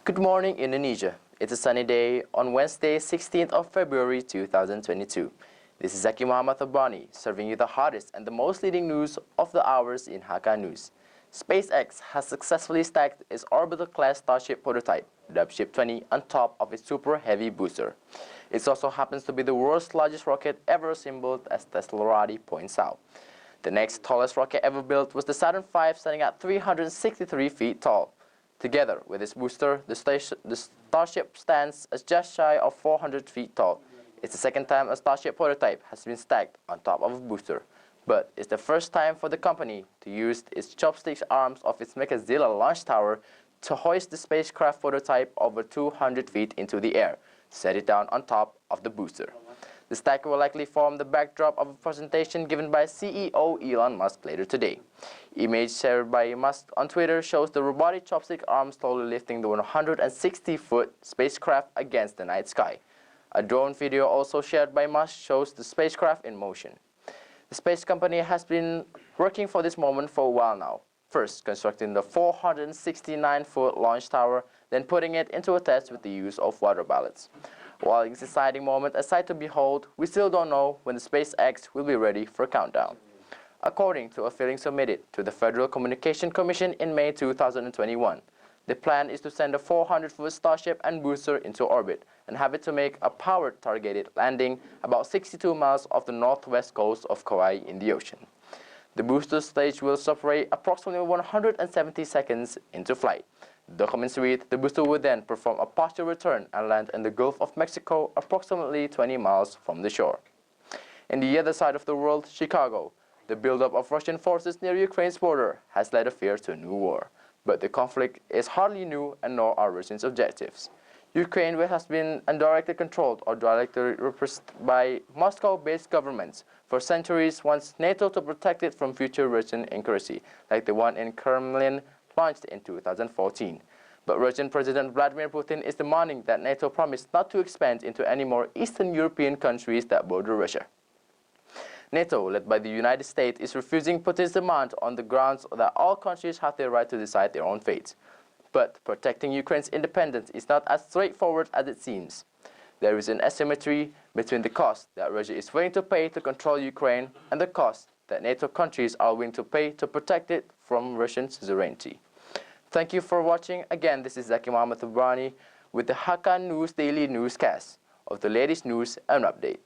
Good morning, Indonesia. It's a sunny day on Wednesday, 16th of February 2022. This is Zaki Muhammad Abrani, serving you the hottest and the most leading news of the hours in Hakka News. SPACEX has successfully stacked its orbital-class Starship prototype, dubbed Ship 20, on top of its super heavy booster. It also happens to be the world's largest rocket ever assembled, as Teslarati points out. The next tallest rocket ever built was the Saturn V, standing at 363 feet tall. Together with its booster, the Starship stands as just shy of 400 feet tall. It's the second time a Starship prototype has been stacked on top of a booster, but it's the first time for the company to use its chopstick arms of its Mechazilla launch tower to hoist the spacecraft prototype over 200 feet into the air, set it down on top of the booster. The stack will likely form the backdrop of a presentation given by CEO Elon Musk later today. Image shared by Musk on Twitter shows the robotic chopstick arm slowly lifting the 160-foot spacecraft against the night sky. A drone video also shared by Musk shows the spacecraft in motion. The space company has been working for this moment for a while now, first constructing the 469-foot launch tower, then putting it into a test with the use of water ballots. While it's an exciting moment, a sight to behold, we still don't know when the SpaceX will be ready for a countdown. According to a filing submitted to the Federal Communication Commission in May 2021, the plan is to send a 400-foot Starship and booster into orbit and have it to make a powered targeted landing about 62 miles off the northwest coast of Kauai in the ocean. The booster stage will separate approximately 170 seconds into flight. Documents read the booster would then perform a partial return and land in the Gulf of Mexico, approximately 20 miles from the shore. In the other side of the world, Chicago, the buildup of Russian forces near Ukraine's border has led a fear to a new war. But the conflict is hardly new, and nor are Russia's objectives. Ukraine has been indirectly controlled or directly repressed by Moscow-based governments for centuries, wants NATO to protect it from future Russian incursion, like the one in Kremlin launched in 2014. But Russian President Vladimir Putin is demanding that NATO promise not to expand into any more Eastern European countries that border Russia. NATO, led by the United States, is refusing Putin's demand on the grounds that all countries have the right to decide their own fate. But protecting Ukraine's independence is not as straightforward as it seems. There is an asymmetry between the cost that Russia is willing to pay to control Ukraine and the cost that NATO countries are willing to pay to protect it from Russian suzerainty. Thank you for watching. Again, this is Zaki Muhammad Abrani with the Hakka News Daily Newscast of the latest news and update.